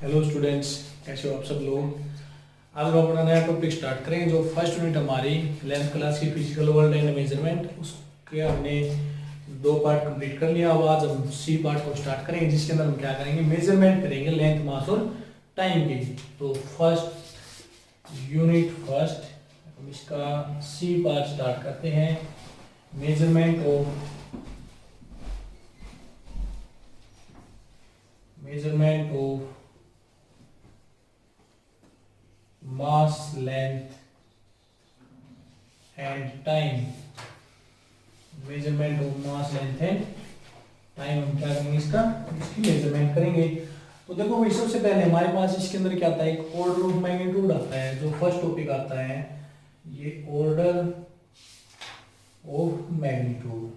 Hello students, कैसे हो आप सब लोग। आज हम अपना नया टॉपिक स्टार्ट करेंगे। जो फर्स्ट यूनिट हमारी 11th क्लास की फिजिकल वर्ल्ड एंड मेजरमेंट, उसके हमने 2 पार्ट कंप्लीट कर लिया। अब आज हम सी पार्ट को स्टार्ट करेंगे, जिसके अंदर हम क्या करेंगे, मेजरमेंट करेंगे लेंथ, मास और टाइम की। तो फर्स्ट यूनिट हम इसका सी पार्ट स्टार्ट करते हैं। Measurement of mass, length and time। Measurement of mass, length and time हम क्या करेंगे, इसकी मेजरमेंट करेंगे। तो देखो भाई, सबसे पहले हमारे पास इसके अंदर क्या आता है, एक ऑर्डर ऑफ मैग्नीट्यूड आता है। जो फर्स्ट टॉपिक आता है ये order of magnitude.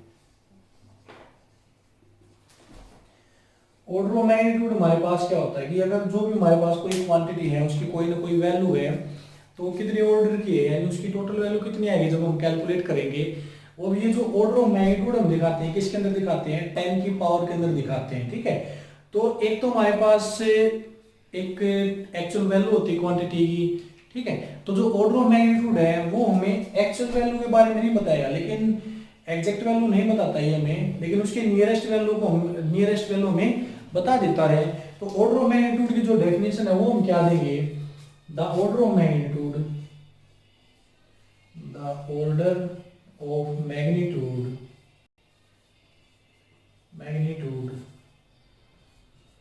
Order of magnitude हमारे पास क्या होता है कि अगर जो भी हमारे पास कोई क्वांटिटी है, उसकी कोई ना कोई वैल्यू है, तो कितने ऑर्डर की है, यानी उसकी टोटल वैल्यू कितनी आएगी जब हम कैलकुलेट करेंगे। और ये जो ऑर्डर ऑफ मैग्नीट्यूड हम दिखाते हैं, किसके अंदर दिखाते हैं, 10 की पावर के अंदर दिखाते हैं। ठीक है, तो एक तो हमारे पास एक एक्चुअल वैल्यू होती है क्वांटिटी की। ठीक है, तो जो ऑर्डर ऑफ मैग्नीट्यूड है वो हमें एक्चुअल वैल्यू के बारे में नहीं बताएगा, लेकिन एग्जैक्ट वैल्यू नहीं बताता है हमें, लेकिन उसके नियरेस्ट वैल्यू हमें बता देता है। तो ऑर्डर ऑफ मैग्नीट्यूड की जो डेफिनेशन है वो हम क्या देंगे, the order of magnitude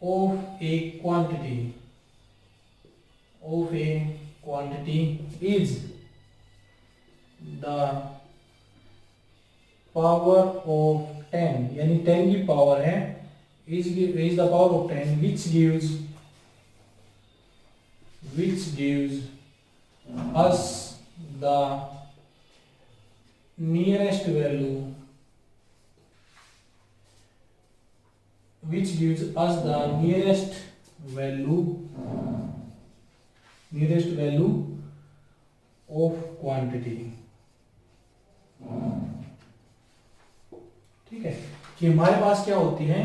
of a quantity is the power of 10, यानी 10 की पावर है, is the power of 10 which gives us the nearest value of quantity। ठीक है, कि हमारे पास क्या होती है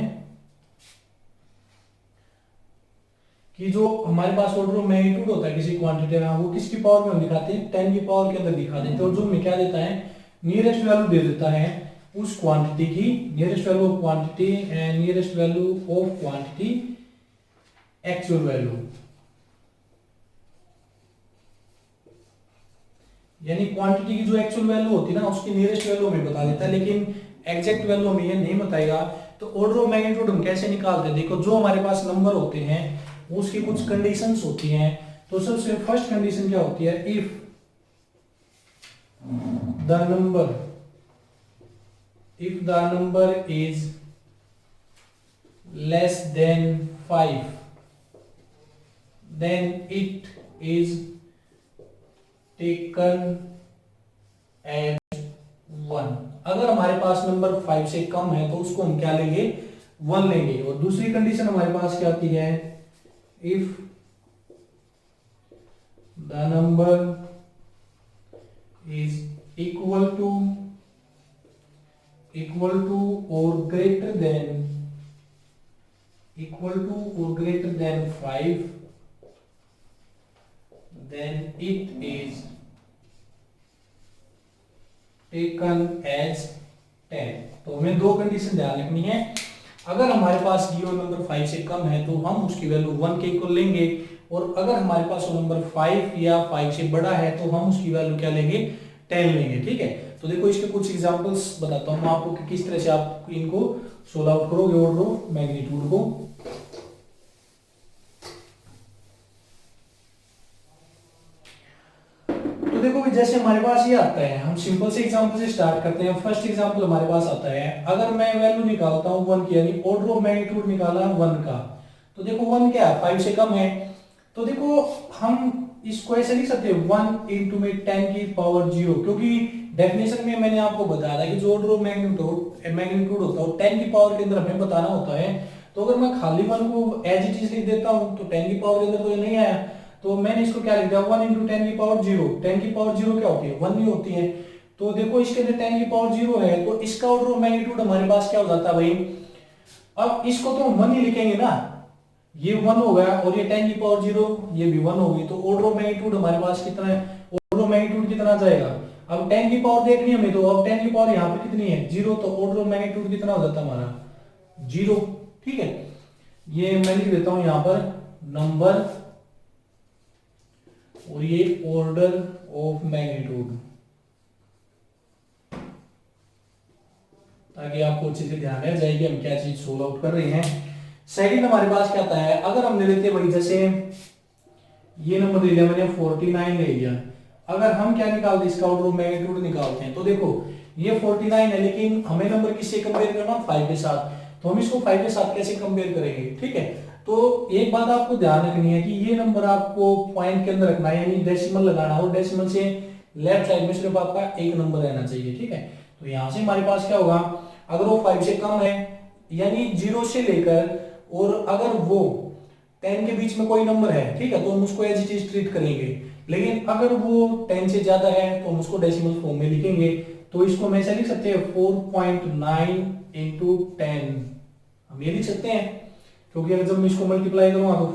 कि जो हमारे पास ऑर्डर ऑफ मैग्नीट्यूड होता है किसी क्वांटिटी का, वो किसकी पावर में हम दिखाते हैं, 10 की पावर के अंदर दिखा देते हैं। और जो हमें क्या देता है, नियरेस्ट वैल्यू दे देता है उस क्वांटिटी की, nearest value of quantity and nearest value of quantity actual value. यानी क्वांटिटी की जो एक्चुअल वैल्यू होती है ना, उसकी नियरेस्ट वैल्यू हमें बता देता है, लेकिन एग्जैक्ट वैल्यू हमें ये नहीं बताएगा। तो ऑर्डर ऑफ मैग्नीट्यूड हम कैसे निकालते हैं, देखो जो हमारे पास नंबर होते हैं उसकी कुछ कंडीशंस होती हैं। तो सबसे फर्स्ट कंडीशन क्या होती है, if the number is less than 5 then it is taken as 1। अगर हमारे पास नंबर 5 से कम है तो उसको हम क्या लेंगे, 1 लेंगे। और दूसरी कंडीशन हमारे पास क्या आती है, if the number is equal to और greater than 5 then it is taken as 10। तो हमें दो कंडीशन ध्यान रखनी है। अगर हमारे पास गिवन नंबर 5 से कम है तो हम उसकी वैल्यू 1 के इक्वल लेंगे, और अगर हमारे पास वो नंबर 5 या 5 से बड़ा है तो हम उसकी वैल्यू क्या लेंगे, 10 लेंगे। ठीक है, तो देखो इसके कुछ एग्जांपल्स बताता हूं मैं आपको कि किस तरह से आप इनको सोल्व आउट करोगे ऑर्डर ऑफ मैग्नीट्यूड को। देखो भी, जैसे हमारे पास ये आता है, हम सिंपल से एग्जांपल से स्टार्ट करते हैं। फर्स्ट एग्जांपल हमारे पास आता है, अगर मैं वैल्यू निकालता हूं 1 की, यानी ऑर्डर ऑफ मैग्नीट्यूड निकाला 1 का, तो देखो 1 क्या है, 5 से कम है। तो देखो हम इसको ऐसे लिख सकते हैं 1 इंटू में 10 की पावर 0, क्योंकि डेफिनेशन में मैंने आपको बताया था कि जो ऑर्डर ऑफ मैग्नीट्यूड होता है 10 की पावर के अंदर हमें बताना होता है। तो अगर मैं खाली 1 को एज इट इज लिख देता हूं तो 10 की पावर के अंदर तो ये नहीं आया, तो मैंने इसको क्या लिख दिया, 1 इंटू 10 की पावर 0। 10 की पावर 0 क्या होती है, 1 ही होती है। तो देखो इसके अंदर 10 की पावर 0 है, तो इसका ऑर्डर ऑफ मैग्नीट्यूड हमारे पास क्या हो जाता है भाई, अब इसको तो हम 1 ही लिखेंगे ना, ये 1 हो गया और ये 10 की पावर 0 ये भी 1 होगी, तो ऑर्डर ऑफ मैग्नीट्यूड हमारे पास कितना है, ऑर्डर ऑफ मैग्नीट्यूड कितना जाएगा। अब 10 की पावर देखनी है हमें, तो अब 10 की पावर यहाँ पे कितनी है 0, तो ऑर्डर ऑफ मैग्नीट्यूड कितना हो जाता है हमारा 0। ठीक है, ये मैं लिख देता हूं यहाँ पर नंबर और ये ऑर्डर ऑफ मैग्नीट्यूड, ताकि आपको अच्छे से ध्यान रह जाए कि हम क्या चीज सोल्व आउट कर रहे हैं। सेकंड हमारे पास क्या आता है, अगर हम ले लेते हैं भाई जैसे ये नंबर ले लिया मैंने 49 ले लिया, अगर हम क्या निकालते हैं इसका ऑर्डर ऑफ मैग्नीट्यूड निकालते हैं, तो देखो ये 49 है लेकिन हमें नंबर किससे कंपेयर करना 5 के साथ, तो हम इसको 5 के साथ कैसे कंपेयर करेंगे। ठीक है, तो एक बात आपको ध्यान रखनी है कि ये नंबर आपको पॉइंट के अंदर रखना है, यानी डेसिमल लगाना, और डेसिमल से लेफ्ट साइड में सिर्फ आपका एक नंबर रहना चाहिए। ठीक है, तो यहां से हमारे पास क्या होगा, अगर वो 5 से कम है यानी 0 से लेकर, और अगर वो 10 के बीच में कोई नंबर है, ठीक है, तो हम उसको एज इट इज ट्रीट करेंगे, लेकिन अगर वो 10 से ज्यादा है तो हम उसको डेसिमल फॉर्म में लिखेंगे। तो इसको हम ऐसे लिख सकते हैं 4.9 इंटू 10, हम ये लिख सकते हैं, क्योंकि अगर जब मैं इसको मल्टीप्लाई करूंगा तो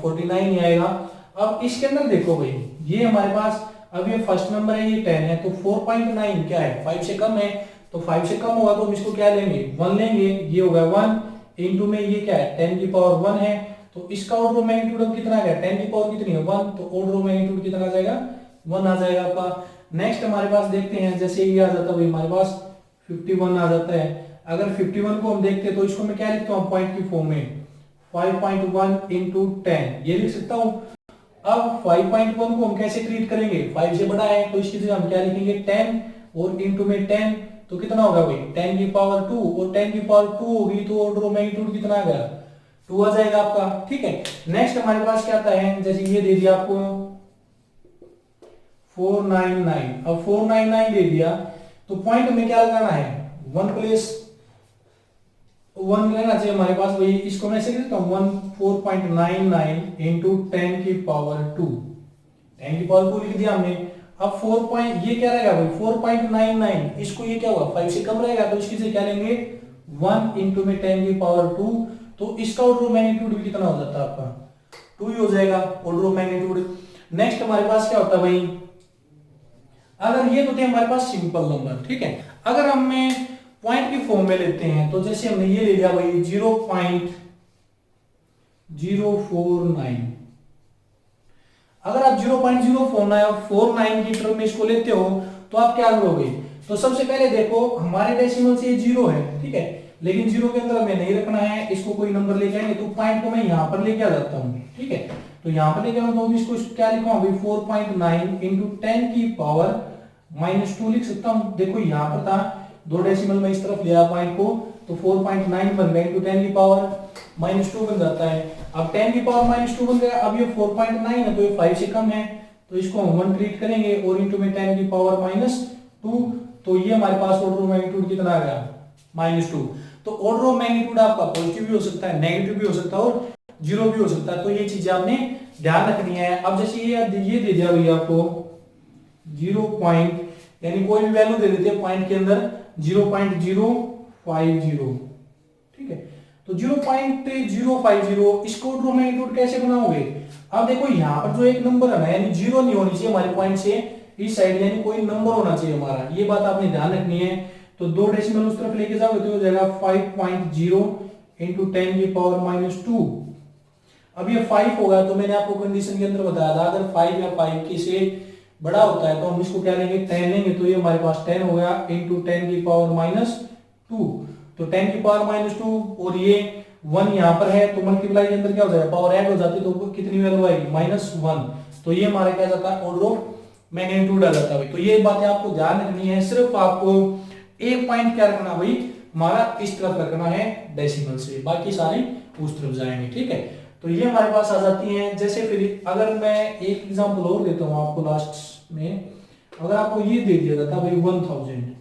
49 ही आएगा। अब इसके अंदर देखो भाई, ये हमारे पास अब ये फर्स्ट नंबर है, ये 10 है, तो 4.9 क्या है 5 से कम है, तो 5 से कम होगा तो हम इसको क्या लेंगे 1 लेंगे, ये होगा 1 इंटू में ये क्या है 10 की पावर 1 है, तो इसका ऑर्डर ऑफ मैग्नीट्यूड कितना आ गया 10 की पावर कितनी है 1, तो ऑर्डर ऑफ मैग्नीट्यूड कितना आ जाएगा 1 आ जाएगा आपका। नेक्स्ट हमारे पास देखते हैं, जैसे ये आ जाता है हमारे पास 51 आ जाता है, अगर 51 को हम देखते हैं तो इसको मैं क्या लिखता हूँ पॉइंट की फॉर्म में 5.1 इंटू 10 ये लिख सकता हूँ। अब 5.1 को हम कैसे ट्रीट करेंगे, 5 से बड़ा है तो इसकी जगह हम क्या लिखेंगे 10 और इंटू में 10, तो कितना होगा भाई 10 की पावर 2, और 10 की पावर 2 होगी तो ऑर्डर ऑफ मैग्नीट्यूड कितना आ गया 2 आ जाएगा आपका। ठीक है, नेक्स्ट हमारे पास क्या आता है, जैसे ये दे दिया आपको 499, अब 499 दे दिया तो पॉइंट में क्या लगाना है 1 प्लस 1 रहना चाहिए हमारे पास, वही इसको मैं ऐसे लिखता हूँ 4.99 इंटू 10 की पावर 2, 10 की पावर 2 लिख दिया हमने। अब 4 पॉइंट ये क्या रहेगा भाई 4.99, इसको ये क्या होगा 5 से कम रहेगा तो इसकी से क्या लेंगे 1 इंटू में 10 की पावर 2, तो इसका ऑर्डर ऑफ मैग्नीट्यूड भी कितना हो जाता है आपका 2 ही हो जाएगा ऑर्डर ऑफ मैग्नीट्यूड। नेक्स्ट हमारे पास क्या होता है भाई, अगर ये तो थे हमारे पास सिंपल नंबर, ठीक है, अगर हमें पॉइंट की फॉर्म में लेते हैं, तो जैसे हमने ये ले लिया भाई 0.049, अगर आप 0.049 की टर्म में इसको लेते हो तो आप क्या करोगे, तो सबसे पहले देखो हमारे डेसिमल से 0 है, ठीक है, लेकिन 0 के अंदर हमें नहीं रखना है, इसको कोई नंबर लेके आएंगे, तो पॉइंट को मैं यहां पर लेके आ जाता हूं। ठीक है, तो यहां पर लेके आऊं तो इसको क्या लिखूंगा भाई 4.9 इंटू 10 की पावर -2 लिख सकता हूं। देखो यहां पर था 2 डेसिमल में इस तरफ लिया पॉइंट को, तो 4.9 बन गया इंटू 10 की पावर -2 बन जाता है। अब 10 की पावर -2 बन गया, अब ये 4.9 है तो ये 5 से कम है, तो इसको हम 1 ट्रीट करेंगे और इंटू में 10 की पावर -2, तो ये हमारे पास ऑर्डर ऑफ मैग्नीट्यूड कितना आ गया -2। तो ऑर्डर ऑफ मैग्नीट्यूड आपका पॉजिटिव भी हो सकता है, नेगेटिव भी हो सकता है और 0 भी हो सकता है, तो ये चीजें आपने ध्यान रखनी है। अब जैसे ये दे दिया भैया आपको 0 पॉइंट, यानी कोई भी वैल्यू दे देते हैं पॉइंट के अंदर 0.050, ठीक है, तो 0.050 इसको ऑर्डर ऑफ मैग्नीट्यूड कैसे बनाओगे। अब देखो यहाँ पर जो एक नंबर है ना, यानी 0 नहीं होनी चाहिए हमारे पॉइंट से इस साइड, यानी कोई नंबर होना चाहिए हमारा, ये बात आपने ध्यान रखनी है। तो 2 डेसिमल उस तरफ लेके जाओगे तो हो जाएगा 5.0 इंटू 10 की पावर -2। अब ये 5 होगा, तो मैंने आपको कंडीशन के अंदर बताया था अगर 5 या 5 की से बड़ा होता है तो हम इसको क्या लेंगे 10 लेंगे, तो ये हमारे पास 10 हो गया इंटू 10 की पावर -2, तो 10 की पावर -2 और ये 1 यहाँ पर है तो मल्टीप्लाई के अंदर क्या हो जाएगा पावर ऐड हो जाती है, तो कितनी वैल्यू आएगी -1, तो ये हमारा क्या जाता है ऑर्डर ऑफ मैग्नीट्यूड आ जाता है। तो ये बातें आपको ध्यान रखनी है, सिर्फ आपको एक पॉइंट क्या रखना भाई हमारा इस तरफ रखना है डेसिमल से, बाकी सारे उस तरफ जाएंगे। ठीक है, तो ये हमारे पास आ जाती हैं। जैसे फिर अगर मैं एक एग्जांपल और देता हूं आपको लास्ट में, अगर आपको ये दे दिया जाता भाई 1000,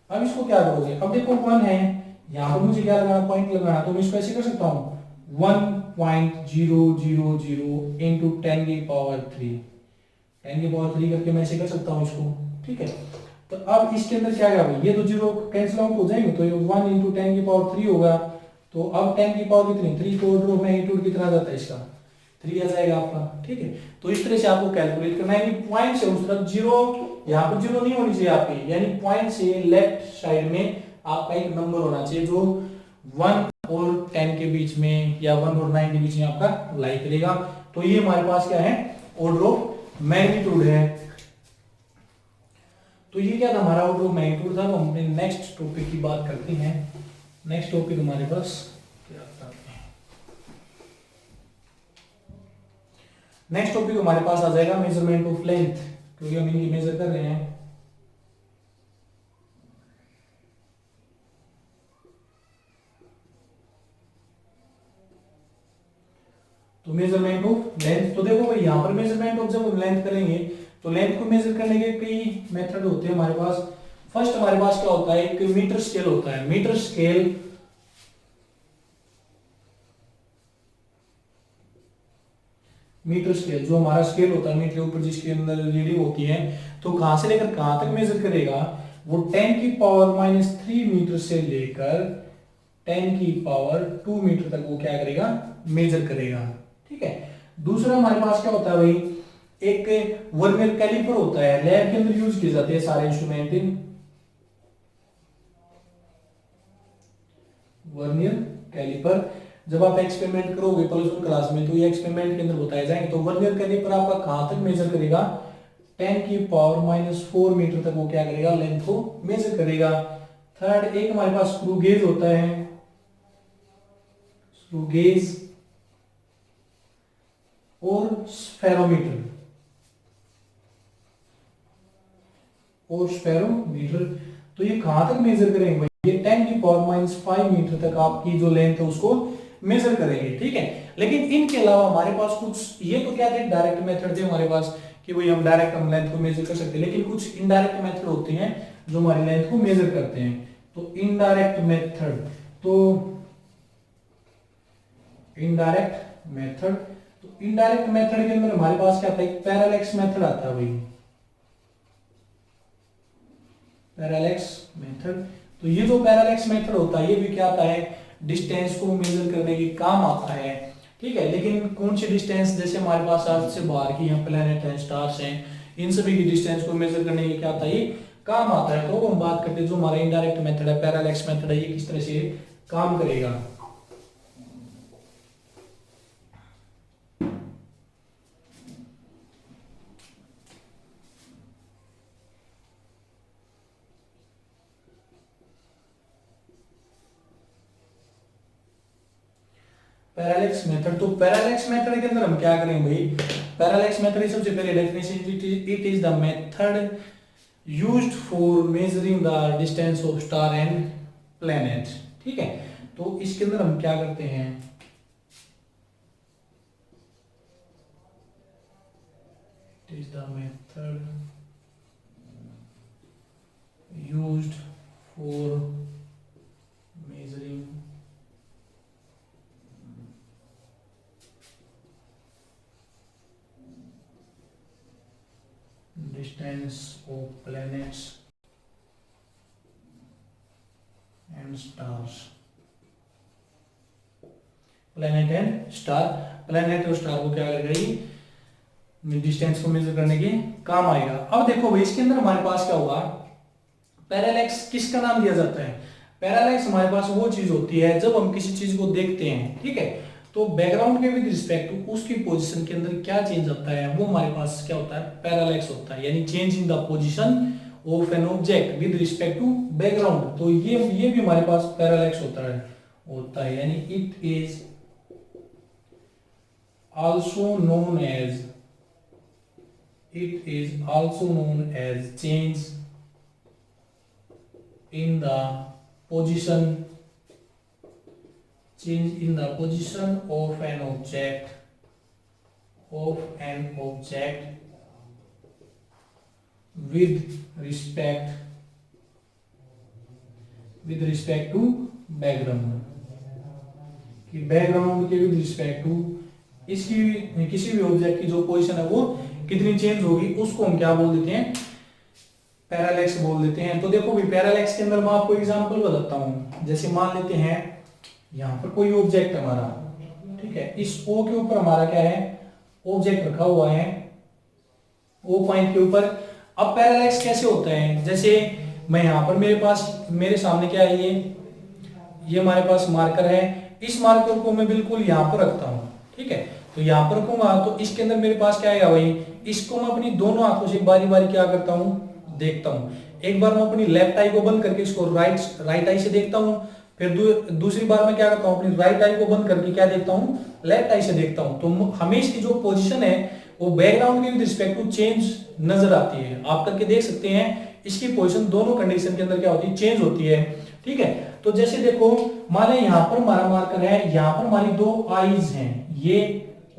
अब इसको क्या करोगे, अब देखो 1 है यहाँ पर मुझे क्या लगाना पॉइंट लगाना, तो मैं इसको ऐसे कर सकता हूँ 1.000 इंटू 10 की पावर 3, 10 की पावर 3 करके मैं ऐसे कर सकता हूँ इसको। ठीक है, तो अब इसके अंदर क्या होगा, ये तो 0 कैंसिल आउट हो जाएंगे, तो ये 1 इंटू 10 की पावर 3 होगा, तो अब 10 की पावर कितनी 3, तो ऑर्डर ऑफ मैग्नीट्यूड कितना जाता है इसका 3 आ जाएगा आपका। ठीक है, तो इस तरह से आपको कैलकुलेट करना है। पॉइंट से उस तरफ जीरो, यहाँ पर जीरो नहीं होनी चाहिए आपकी, यानी पॉइंट से लेफ्ट साइड में आपका एक नंबर होना चाहिए जो 1 और 10 के बीच में या 1 और 9 के बीच में आपका लाई करेगा। तो ये हमारे पास क्या है ऑर्डर ऑफ मैग्नीट्यूड है। तो ये क्या था हमारा ऑर्डर ऑफ मैग्नीट्यूड था। तो हम अपने नेक्स्ट टॉपिक की बात करते हैं। नेक्स्ट टॉपिक हमारे पास क्या आता है, नेक्स्ट टॉपिक हमारे पास आ जाएगा मेजरमेंट ऑफ लेंथ, क्योंकि हम इनकी मेजर कर रहे हैं। तो मेजरमेंट ऑफ लेंथ, तो देखो भाई यहाँ पर मेजरमेंट ऑफ जब हम लेंथ करेंगे तो लेंथ को मेजर करने के कई मेथड होते हैं हमारे पास। फर्स्ट हमारे पास क्या होता है, एक मीटर स्केल होता है। मीटर स्केल जो हमारा स्केल होता है, मीटर के ऊपर जिसके अंदर रीडिंग होती है, तो कहां से लेकर कहां तक मेजर करेगा, वो 10 की पावर -3 मीटर से लेकर 10 की पावर 2 मीटर तक वो क्या करेगा मेजर करेगा। ठीक है, दूसरा हमारे पास क्या होता है भाई, एक वर्नियर कैलिपर होता है, लैब के अंदर यूज किए जाते हैं सारे इंस्ट्रूमेंट इन वर्नियर कैलिपर। जब आप एक्सपेरिमेंट करोगे प्लस 1 क्लास में तो ये एक्सपेरिमेंट के अंदर बताए जाएंगे। तो वर्नियर कैलिपर आपका कहां तक मेजर करेगा, 10 की पावर -4 मीटर तक वो क्या करेगा लेंथ को मेजर करेगा। थर्ड एक हमारे पास स्क्रू गेज होता है, स्क्रू गेज और स्फेरोमीटर तो ये कहां तक मेजर करेंगे भाई, ये 10 की पावर -5 मीटर तक आपकी जो लेंथ है उसको मेजर करेंगे। ठीक है, लेकिन इनके अलावा हमारे पास कुछ, ये तो क्या थे डायरेक्ट मेथड थे हमारे पास कि भाई हम डायरेक्ट हम लेंथ को मेजर कर सकते हैं, लेकिन कुछ इनडायरेक्ट मेथड होते हैं जो हमारी लेंथ को मेजर करते हैं। तो इनडायरेक्ट मेथड, तो इनडायरेक्ट मेथड के अंदर हमारे पास क्या आता है, पैरेलैक्स मेथड आता है भाई, पैरेलैक्स मेथड। तो ये जो पैरेलैक्स मेथड होता है ये भी क्या आता है, डिस्टेंस को मेजर करने के काम आता है। ठीक है, लेकिन कौन सी डिस्टेंस, जैसे हमारे पास अर्थ से बाहर की यहाँ प्लैनेट हैं, स्टार्स हैं, इन सभी की डिस्टेंस को मेजर करने के क्या आता है, ये काम आता है। तो हम बात करते हैं जो हमारा इनडायरेक्ट मेथड है, पैरेलैक्स मेथड है, ये किस तरह से काम करेगा। पैरेलैक्स मेथड, तो पैरेलैक्स मेथड के अंदर हम क्या करेंगे भाई, पैरेलैक्स मेथड की सबसे पहले definition, it is the method used for measuring the distance of star and planet. ठीक है, तो इसके अंदर हम क्या करते हैं, it is the method used for measuring distance of planets and stars। planet and star, planet और star को क्या करेगा, ये डिस्टेंस को मेजर करने के काम आएगा। अब देखो भाई इसके अंदर हमारे पास क्या होगा, पैरेलैक्स किसका नाम दिया जाता है, पैरेलैक्स हमारे पास वो चीज होती है जब हम किसी चीज को देखते हैं। ठीक है, तो बैकग्राउंड के विद रिस्पेक्ट टू उसकी पोजीशन के अंदर क्या चेंज आता है, वो हमारे पास क्या होता है, पैरेलैक्स होता है, यानी change in the position of an object with respect to background. तो ये भी हमारे पास पैरेलैक्स होता है, यानी it is also known as change in the position of an object with respect to background, कि बैकग्राउंड के विद रिस्पेक्ट टू इसकी किसी भी ऑब्जेक्ट की जो पोजीशन है वो कितनी चेंज होगी, उसको हम क्या बोल देते हैं, पैरेलैक्स बोल देते हैं। तो देखो भी पैरेलैक्स के अंदर मैं आपको एग्जांपल बताता हूं, जैसे मान लेते हैं यहाँ पर कोई ऑब्जेक्ट हमारा, ठीक है, इस ओ के ऊपर हमारा क्या है, ऑब्जेक्ट रखा हुआ है ओ पॉइंट के ऊपर। अब पैरालैक्स कैसे होता है, जैसे मैं यहाँ पर मेरे सामने क्या है, ये हमारे पास मार्कर है, इस मार्कर को मैं बिल्कुल यहाँ पर रखता हूँ, ठीक है, तो यहाँ पर रखूंगा तो इसके अंदर मेरे पास क्या आएगा भाई, इसको मैं अपनी दोनों आंखों से बारी बारी क्या करता हूँ, देखता हूँ। एक बार मैं अपनी लेफ्ट आई को बंद करके इसको राइट आई से देखता हूँ, फिर दूसरी बार मैं क्या करता हूँ, अपनी राइट आई को बंद करके क्या देखता हूँ, लेफ्ट आई से देखता हूँ। तो हमें इसकी जो पोजीशन है वो बैकग्राउंड के विद रिस्पेक्ट टू चेंज नजर आती है। आप करके देख सकते हैं इसकी पोजीशन दोनों कंडीशन के अंदर क्या होती है, चेंज होती है, ठीक है। तो जैसे देखो मान लें यहाँ पर हमारा मार्कर है, यहाँ पर हमारी दो आईज हैं, ये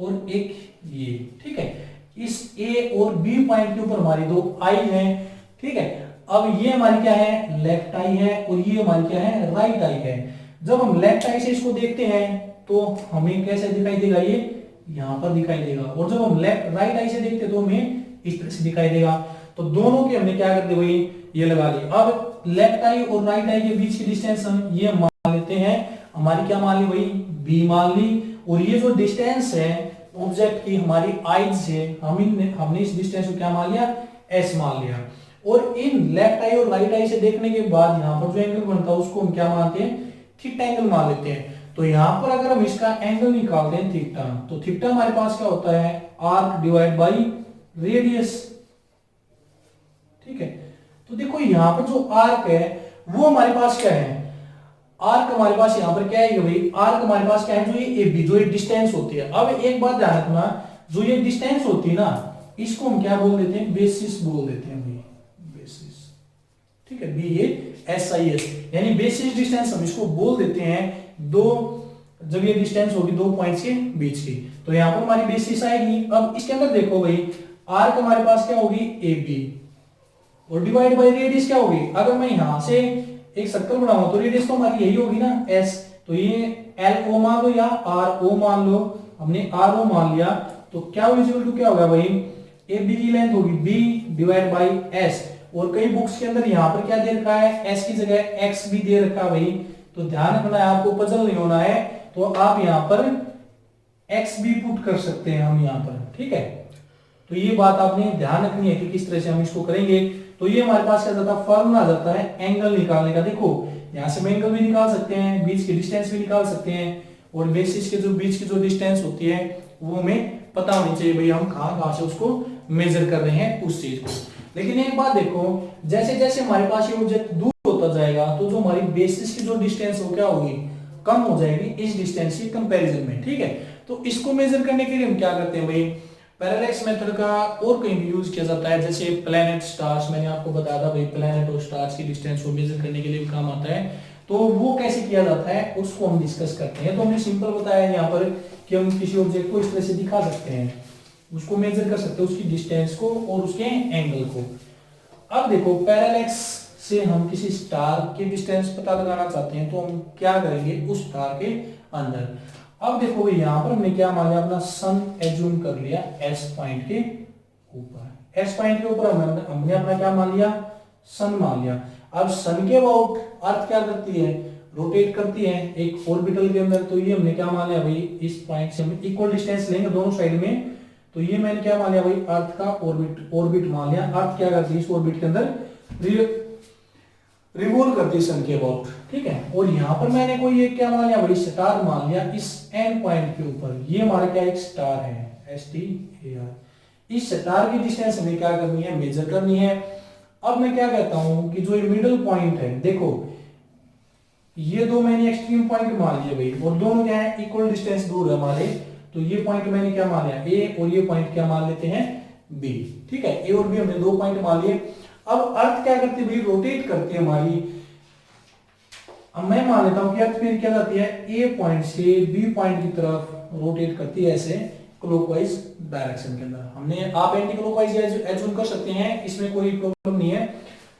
और एक ये, ठीक है, इस ए और बी पॉइंट के ऊपर हमारी दो आई हैं, ठीक है। अब ये हमारी क्या है, लेफ्ट आई है, और ये हमारी क्या है, राइट आई है। जब हम लेफ्ट आई से इसको देखते हैं तो हमें कैसे दिखाई देगा, ये यहां पर दिखाई देगा, और जब हम राइट आई से देखते हैं तो हमें इस तरह से दिखाई देगा। तो दोनों के हमने क्या कर दिया भाई, ये लगा ली। अब लेफ्ट आई और राइट आई के बीच की डिस्टेंस हम ये मान लेते हैं, हमारी क्या मान ली भाई, बी मान ली, और ये जो डिस्टेंस है ऑब्जेक्ट की हमारी आईज से, हमने इस डिस्टेंस को क्या मान लिया, एस मान लिया। और इन लेफ्ट आई और राइट आई से देखने के बाद यहाँ पर जो एंगल बनता है उसको हम क्या मानते हैं, थीटा एंगल मान लेते हैं। तो यहाँ पर अगर हम इसका एंगल निकालते हैं थीटा, तो थीटा हमारे पास क्या होता है, आर्क डिवाइड बाई रेडियस, ठीक है। तो देखो यहाँ पर जो आर्क है वो हमारे पास क्या है, आर्क हमारे पास यहाँ पर क्या है भाई, आर्क हमारे पास क्या है, जो ये AB जो ये डिस्टेंस होती है। अब एक बात ध्यान रखना, जो ये डिस्टेंस होती है ना, इसको हम क्या बोल देते हैं, बेसिस बोल देते हैं भाई, बेसिस, ठीक है, BASIS, यानी बेसिस डिस्टेंस हम इसको बोल देते हैं, दो जब ये डिस्टेंस होगी दो पॉइंट्स के बीच की, तो यहाँ पर हमारी बेसिस आएगी। अब इसके अंदर देखो भाई, आर्क हमारे पास क्या होगी, AB, और डिवाइड बाय रेडियस क्या होगी, अगर मैं यहां से एक सर्कल बनाऊंगा तो रेडियस तो हमारी यही होगी ना, S, तो ये LO मान लो या RO मान लो, हमने RO मान लिया, तो क्या इक्वल टू क्या होगा भाई, AB की लेंथ होगी B डिवाइड बाय S, और कई बुक्स के अंदर यहाँ पर क्या दे रखा है, S की जगह X भी दे रखा है भाई, तो ध्यान रखना है, आपको पजल नहीं होना है, तो आप यहाँ पर X भी पुट कर सकते हैं हम यहाँ पर, ठीक है। तो ये बात आपने ध्यान रखनी है कि किस तरह से हम इसको करेंगे। तो ये हमारे पास क्या जाता है, फॉर्मूला आ जाता है एंगल निकालने का। देखो यहाँ से हम एंगल भी निकाल सकते हैं, बीच की डिस्टेंस भी निकाल सकते हैं, और बेसिस के जो बीच की जो डिस्टेंस होती है वो हमें पता होनी चाहिए भाई, हम कहाँ से उसको मेजर कर रहे हैं उस चीज को। लेकिन एक बात देखो, जैसे जैसे हमारे पास ये ऑब्जेक्ट दूर होता जाएगा तो जो हमारी बेसिस की जो डिस्टेंस हो क्या होगी, कम हो जाएगी इस डिस्टेंस के कंपैरिजन में, ठीक है। तो इसको मेजर करने के लिए हम क्या करते हैं भाई, पैरेलैक्स मेथड का और कहीं भी यूज किया जाता है, जैसे प्लैनेट स्टार्स, मैंने आपको बताया था भाई, प्लैनेट और स्टार्स की डिस्टेंस को मेजर करने के लिए भी काम आता है। तो वो कैसे किया जाता है उसको हम डिस्कस करते हैं। तो हमने सिंपल बताया यहाँ पर कि हम किसी ऑब्जेक्ट को इस तरह से दिखा सकते हैं, उसको मेजर कर सकते हैं, उसकी डिस्टेंस को और उसके एंगल को। अब देखो पैरेलैक्स से हम किसी स्टार के डिस्टेंस पता लगाना चाहते हैं तो हम क्या करेंगे, उस स्टार के अंदर। अब देखो यहाँ पर हमने क्या मान लिया, अपना सन एज्यूम कर लिया S पॉइंट के ऊपर, S पॉइंट के ऊपर हमने अपना क्या मान लिया, सन मान लिया। अब सन के अबाउट अर्थ क्या करती है, रोटेट करती है एक ऑर्बिटल के अंदर, तो ये हमने क्या मान लिया भाई, इस पॉइंट से हम इक्वल डिस्टेंस लेंगे दोनों साइड में, तो ये मैंने क्या मान लिया भाई, अर्थ का ऑर्बिट मान लिया। अर्थ क्या करती है, इस ऑर्बिट के अंदर रिवॉल्व करती है सन के अबाउट, ठीक है। और यहाँ पर मैंने कोई एक क्या मान लिया भाई, स्टार मान लिया इस एंड पॉइंट के ऊपर, ये हमारा क्या एक स्टार है, STAR। इस स्टार की डिस्टेंस हमें क्या करनी है, मेजर करनी है। अब मैं क्या कहता हूं कि जो ये मिडिल पॉइंट है, देखो ये दो मैंने एक्सट्रीम पॉइंट मान लिए भाई, और दोनों क्या है, इक्वल डिस्टेंस दूर है हमारे, तो ये पॉइंट मैंने क्या मान लिया, A, और ये पॉइंट क्या मान लेते हैं, B, ठीक है। A और B हमने दो पॉइंट मान लिए। अब अर्थ क्या करती है भाई, रोटेट करती है हमारी। अब मैं मान लेता हूं कि अर्थ फिर क्या करती है, A पॉइंट से B पॉइंट की तरफ रोटेट करती है, ऐसे क्लॉकवाइज डायरेक्शन के अंदर। हमने आप एंटी क्लॉकवाइज एज्यूम कर सकते हैं, इसमें कोई प्रॉब्लम नहीं है,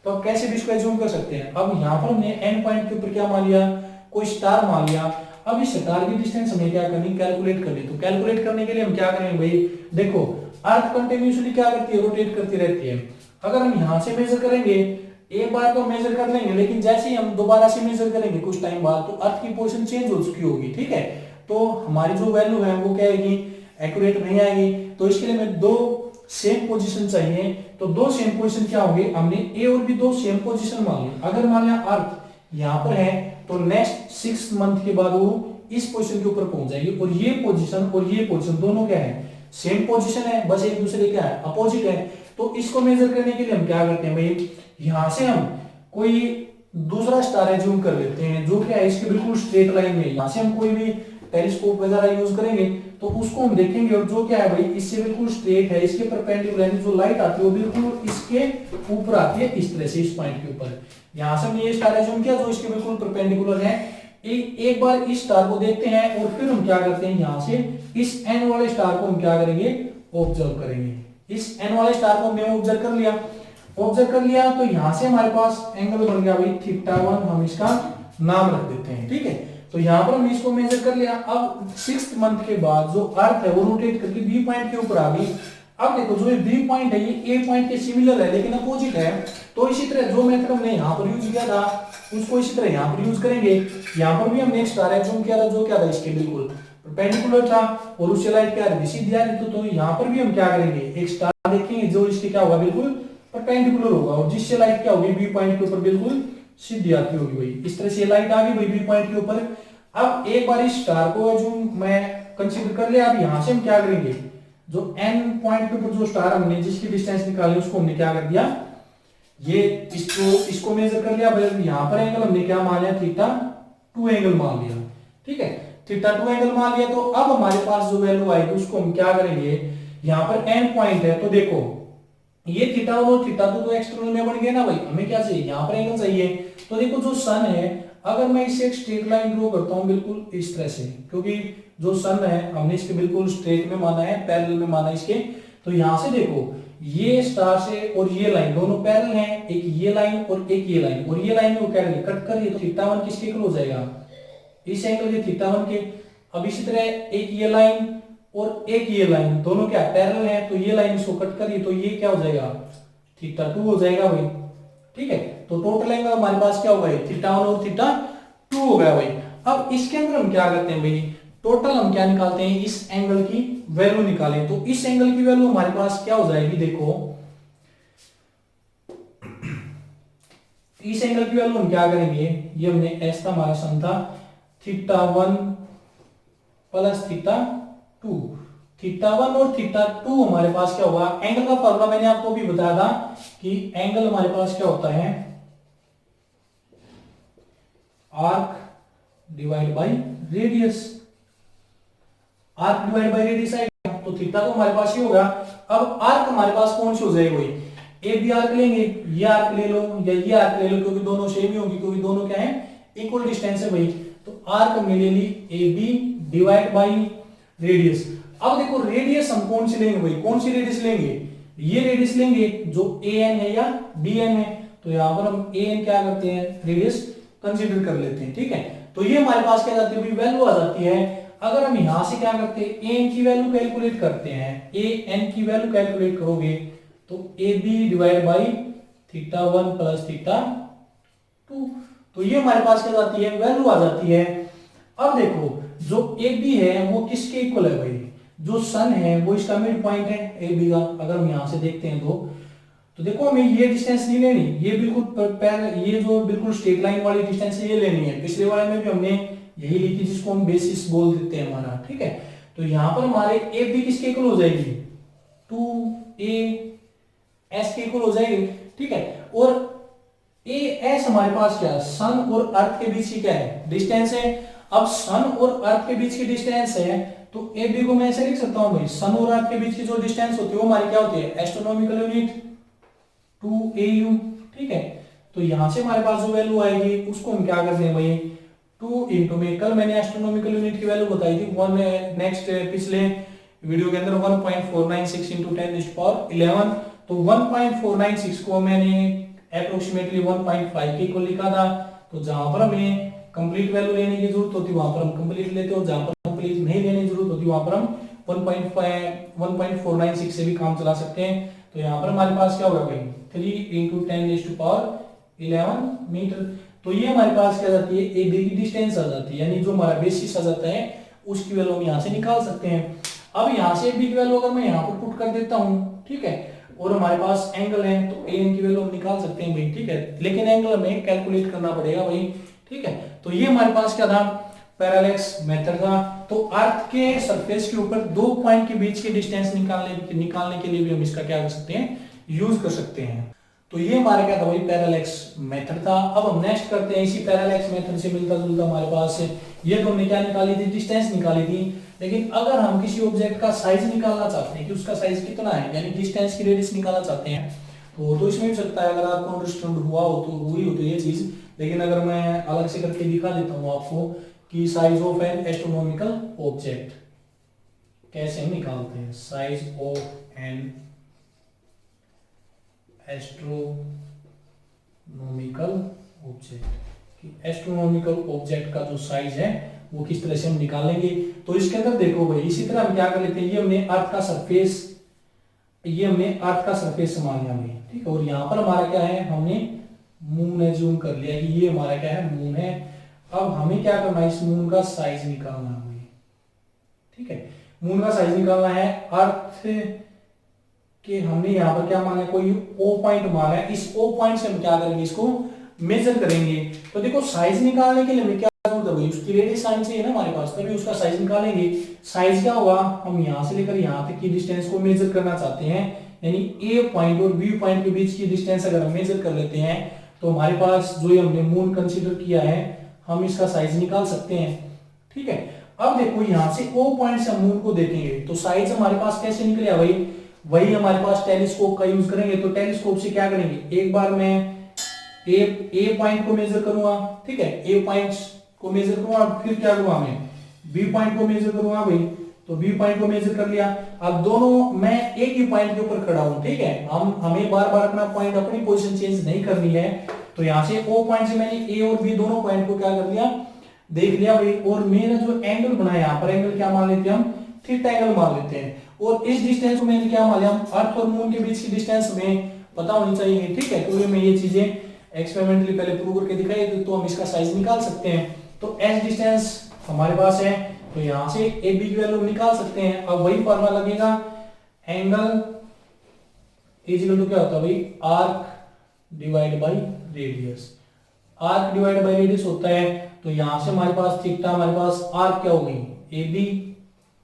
तो आप कैसे भी इसको एज्यूम कर सकते हैं। अब यहाँ पर हमने एंड पॉइंट के ऊपर क्या मान लिया, कोई स्टार मान लिया। अब इस स्टार की डिस्टेंस हमें क्या करनी, कैलकुलेट करनी। तो कैलकुलेट करने के लिए हम क्या करेंगे भाई, देखो अर्थ कंटिन्यूअसली क्या करती है, रोटेट करती रहती है। अगर हम यहां से मेजर करेंगे एक बार तो मेजर कर लेंगे, लेकिन जैसे ही हम दोबारा से मेजर करेंगे कुछ टाइम बाद तो अर्थ की पोजीशन चेंज हो चुकी होगी, ठीक है। तो हमारी जो वैल्यू है वो क्या आएगी, एक्यूरेट नहीं आएगी। तो इसके लिए हमें दो सेम पोजीशन चाहिए। तो दो सेम पोजीशन क्या होंगे, हमने ए और बी दो सेम पोजीशन मान ली। अगर मान लिया अर्थ यहाँ पर है तो नेक्स्ट 6 मंथ के बाद वो इस पोजीशन के ऊपर पहुंच जाएगी, और ये पोजीशन दोनों क्या है, सेम पोजीशन है, बस एक दूसरे क्या है, अपोजिट है। तो इसको मेजर करने के लिए हम क्या करते हैं भाई, यहां से हम कोई दूसरा स्टार एज्यूम कर लेते हैं जो क्या है इसके बिल्कुल स्ट्रेट लाइन में। यहां से हम कोई भी टेलीस्कोप वगैरह यूज करेंगे तो उसको हम देखेंगे, और जो क्या है भाई इससे बिल्कुल स्ट्रेट है, इसके परपेंडिकुलर जो लाइट आती है वो बिल्कुल इसके ऊपर आती है, इस तरह से इस पॉइंट के ऊपर। यहां से हमने ये स्टार एज्यूम किया जो इसके बिल्कुल परपेंडिकुलर है। एक बार इस स्टार को देखते हैं और फिर हम क्या करते हैं, यहां से इस एन वाले स्टार को हम क्या करेंगे, ऑब्जर्व करेंगे। इस एन वाले स्टार को हमने ऑब्जर्व कर लिया तो यहां से हमारे पास एंगल बन गया भाई θ1, हम इसका नाम रख देते हैं, ठीक है। तो यहां पर हम इसको मेजर कर लिया। अब 6th मंथ के बाद जो अर्थ है वो रोटेट करके बी पॉइंट के ऊपर आ गई। अब देखो जो ये बी पॉइंट है ये ए पॉइंट के सिमिलर है लेकिन अपोजिट है। तो इसी तरह जो मेथड हमने यहाँ पर यूज किया था उसको इसी तरह यहाँ पर यूज करेंगे। यहाँ पर भी हमने एक स्टार एज्यूम किया था जो क्या था, इसके बिल्कुल परपेंडिकुलर था और उससे लाइट क्या आ रही थी, सीधी आ रही थी। तो यहाँ पर भी हम क्या करेंगे, एक स्टार देखेंगे जो इसके क्या होगा, बिल्कुल परपेंडिकुलर होगा, और जिससे लाइट क्या होगी, बी पॉइंट के ऊपर बिल्कुल सीधी आती होगी भाई। इस तरह से लाइट आ गई भाई बी पॉइंट के ऊपर। अब एक बार इस स्टार को जो मैं कंसीडर कर लिया, अब यहां से हम क्या करेंगे, जो एन पॉइंट के ऊपर जो स्टार हमने जिसकी डिस्टेंस निकाली उसको हमने क्या कर दिया, ये इसको मेजर कर लिया भाई। यहां पर एंगल हमने क्या मान लिया, θ2 एंगल मान लिया, ठीक है, θ2 एंगल मान लिया। तो अब हमारे पास जो वैल्यू आएगी उसको हम क्या करेंगे, यहां पर एन पॉइंट है तो देखो ये θ1 और θ2 तो एक्सटर्नल में बन गए ना भाई, हमें क्या चाहिए, यहाँ पर एंगल चाहिए। तो देखो जो सन है, अगर मैं इसे एक स्ट्रेट लाइन ड्रॉ करता हूँ बिल्कुल इस तरह से, क्योंकि जो सन है हमने इसके बिल्कुल स्ट्रेट में माना है, पैरेलल में माना है इसके। तो यहां से देखो ये स्टार से और ये लाइन दोनों पैरेलल हैं, एक ये लाइन और एक ये लाइन, और ये लाइन को क्या करेंगे, कट कर, ये तो θ1 किसके इक्वल हो जाएगा, इस एंगल के θ1 के। अब इसी तरह एक ये लाइन और एक ये लाइन दोनों क्या पैरेलल है, तो ये लाइन इसको कट करिए तो ये क्या हो जाएगा, θ2 हो जाएगा भाई, ठीक है। तो टोटल एंगल हमारे पास क्या होगा, θ1 और θ2 हो गया भाई। अब इसके अंदर हम क्या करते हैं भाई, टोटल हम क्या निकालते हैं, इस एंगल की वैल्यू निकालें। तो इस एंगल की वैल्यू हमारे पास क्या हो जाएगी, देखो इस एंगल की वैल्यू हम क्या करेंगे, ये हमने एस था हमारा सन था, θ1 प्लस θ2, θ1 और θ2 हमारे पास क्या होगा, एंगल का फॉर्मूला मैंने आपको भी बताया था कि एंगल हमारे पास क्या होता है, arc divide by radius. Arc divide by radius आएगा तो थीटा तो हमारे पास ही होगा। अब आर्क हमारे पास कौन सी हो जाएगी भाई, ए बी आर्क लेंगे, ये आर्क ले लो या ये आर्क ले लो, क्योंकि दोनों सेम ही होंगी, क्योंकि दोनों क्या है, इक्वल डिस्टेंस है भाई। तो आर्क हमने ले ली A B divide by radius. अब देखो रेडियस हम कौन सी लेंगे भाई, कौन सी रेडियस लेंगे, ये रेडियस लेंगे जो ए एन है या बी एन है। तो यहां पर हम ए एन क्या करते हैं, रेडियस कंसीडर कर लेते हैं, ठीक है। तो ये हमारे पास क्या जाती है, वैल्यू आ जाती है। अगर हम यहां से क्या करते हैं, ए एन की वैल्यू कैलकुलेट करते हैं, ए एन की वैल्यू कैलकुलेट करोगे तो A B divide by θ1 plus θ2, तो ये हमारे पास क्या जाती है, वैल्यू आ जाती है। अब देखो जो ए बी है वो किसके इक्वल है भाई, जो सन है वो इसका मिड पॉइंट है ए बी का। अगर हम यहां से देखते हैं तो देखो हमें ये डिस्टेंस नहीं लेनी, ये बिल्कुल ये जो बिल्कुल स्ट्रेट लाइन वाली डिस्टेंस ये लेनी है। पिछले वाले में भी हमने यही ली थी, जिसको हम बेसिस बोल देते हैं हमारा, ठीक है। तो यहां पर हमारे ए बी किसके इक्वल हो जाएगी, 2a s के इक्वल हो जाएगी, ठीक है। और ए एस हमारे पास क्या है, सन और अर्थ के बीच की क्या है, डिस्टेंस है। अब सन और अर्थ के बीच की डिस्टेंस है तो ए बी को मैं ऐसे लिख सकता हूं भाई, सन और अर्थ के बीच की जो डिस्टेंस होती है वो हमारी क्या होती है, एस्ट्रोनॉमिकल यूनिट 2AU, ठीक है। तो यहां से हमारे पास जो वैल्यू आएगी उसको हम क्या करते हैं भाई, 2 इंटू में, कल मैंने एस्ट्रोनॉमिकल यूनिट की वैल्यू बताई थी, वन नेक्स्ट पिछले वीडियो के अंदर 1.496 इंटू 10⁻11। तो 1.496 को मैंने अप्रोक्सीमेटली 1.5 के इक्वल लिखा था। तो जहां पर हमें कंप्लीट वैल्यू लेने की जरूरत होती है वहां पर हम कंप्लीट लेते हो, जहां पर कंप्लीट नहीं लेने की जरूरत होती वहां पर हम 1.496 से भी काम चला सकते हैं। तो यहाँ पर हमारे पास क्या होगा भाई, 3 इंटू 10⁻11 11 मीटर। तो ये हमारे पास क्या जाती है, ए बी की डिस्टेंस आ जाती है, यानी जो हमारा बेसिस आ जाता है उसकी वैल्यू हम यहाँ से निकाल सकते हैं। अब यहाँ से बी की वैल्यू अगर मैं यहाँ पर पुट कर देता हूँ, ठीक है, और हमारे पास एंगल है तो ए एन की वैल्यू हम निकाल सकते हैं भाई, ठीक है, लेकिन एंगल हमें कैलकुलेट करना पड़ेगा भाई, ठीक है। तो ये हमारे पास क्या था, पैरेलैक्स मेथड था। तो अर्थ के सरफेस के ऊपर दो पॉइंट के बीच की डिस्टेंस निकालने के लिए भी हम इसका क्या कर सकते हैं, यूज कर सकते हैं। तो ये हमारा क्या था भाई, पैरेलैक्स मेथड था। अब हम नेक्स्ट करते हैं, इसी पैरेलैक्स मेथड से मिलता जुलता हमारे पास ये तो हमने क्या निकाली थी, डिस्टेंस निकाली थी। लेकिन अगर हम किसी ऑब्जेक्ट का साइज निकालना चाहते हैं कि उसका साइज कितना है, यानी डिस्टेंस की रेडियस निकालना चाहते हैं, तो इसमें भी सकता है, अगर आपको अंडरस्टैंड हुआ हो तो हुई हो तो ये चीज। लेकिन अगर मैं अलग से करके दिखा देता हूँ आपको कि size of N astronomical object कैसे हम निकालते हैं, size of N astronomical object, कि एस्ट्रोनॉमिकल ऑब्जेक्ट का जो साइज है वो किस तरह से हम निकालेंगे। तो इसके अंदर देखो भाई, इसी तरह हम क्या कर लेते हैं, ये हमने अर्थ का सरफेस समान लिया हमने, ठीक है, और यहाँ पर हमारा क्या है, हमने मून एज्यूम कर लिया कि ये हमारा क्या है, मून है। अब हमें क्या करना है, इस मून का साइज निकालना है, ठीक है, मून का साइज निकालना है। अर्थ के हमने यहाँ पर क्या माना है, कोई ओ पॉइंट माना है, इस ओ पॉइंट से हम क्या करेंगे, इसको मेजर करेंगे। तो देखो साइज निकालने के लिए हमें क्या जरूरत है भाई, उसकी रेडियस साइन चाहिए ना हमारे पास, तभी उसका साइज निकालेंगे। साइज क्या होगा, हम यहाँ से लेकर यहाँ तक की डिस्टेंस को मेजर करना चाहते हैं, यानी ए पॉइंट और बी पॉइंट के बीच की डिस्टेंस अगर हम मेजर कर लेते हैं तो हमारे पास जो ये हमने मून कंसीडर किया है हम इसका साइज निकाल सकते हैं, ठीक है। अब देखो यहाँ से ओ पॉइंट से हम मून को देखेंगे तो साइज हमारे पास कैसे निकलेगा भाई, वही हमारे पास टेलीस्कोप का यूज करेंगे। तो टेलीस्कोप से क्या करेंगे, एक बार मैं ए पॉइंट को मेजर करूंगा, ठीक है, ए पॉइंट को मेजर करूंगा, फिर क्या करूंगा, मैं बी पॉइंट को मेजर करूंगा भाई, तो बी पॉइंट को मेजर कर लिया। अब दोनों मैं एक ही पॉइंट के ऊपर खड़ा हूं, ठीक है, हमें बार बार अपना पॉइंट, अपनी पोजीशन चेंज नहीं करनी है। तो यहां से ओ पॉइंट से मैंने ए और बी दोनों पॉइंट को क्या कर लिया, देख लिया भाई, और मेरा जो एंगल बनाया यहाँ पर, एंगल क्या मान लेते हैं हम, थीटा एंगल मान लेते हैं। और इस डिस्टेंस को मैंने क्या मान लिया, अर्थ और मून के बीच की डिस्टेंस में पता होनी चाहिए, ठीक है, क्योंकि मैं ये चीजें एक्सपेरिमेंटली पहले प्रूव करके दिखाई तो हम इसका साइज निकाल सकते हैं। तो एस डिस्टेंस हमारे पास है, तो यहां से ए बी की वैल्यू निकाल सकते हैं। अब वही फॉर्मूला लगेगा, एंगल इज इक्वल टू क्या होता है भाई, arc divide by radius. Arc divide by radius होता है, तो यहां से हमारे पास थीटा, हमारे पास आर्क क्या हो गई, ए बी,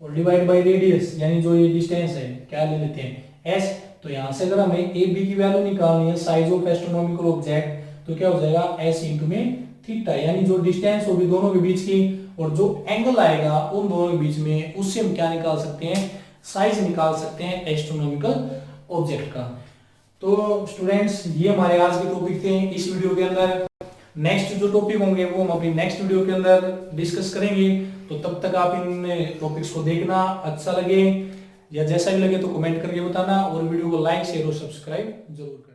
और डिवाइड बाय रेडियस यानी जो ये डिस्टेंस है क्या ले लेते हैं, एस। तो यहां से अगर हमें ए बी की वैल्यू निकालनी है, साइज ऑफ एस्ट्रोनॉमिकल ऑब्जेक्ट, तो क्या हो जाएगा, एस इंटू में थीटा, यानी जो डिस्टेंस होगी दोनों के बीच की और जो एंगल आएगा उन दोनों के बीच में, उससे हम क्या निकाल सकते हैं, साइज निकाल सकते हैं एस्ट्रोनॉमिकल ऑब्जेक्ट का। तो स्टूडेंट्स ये हमारे आज के टॉपिक थे इस वीडियो के अंदर। नेक्स्ट जो टॉपिक होंगे वो हम अपनी नेक्स्ट वीडियो के अंदर डिस्कस करेंगे। तो तब तक आप इन टॉपिक्स को देखना, अच्छा लगे या जैसा भी लगे तो कमेंट करके बताना, और वीडियो को लाइक शेयर और सब्सक्राइब जरूर करें।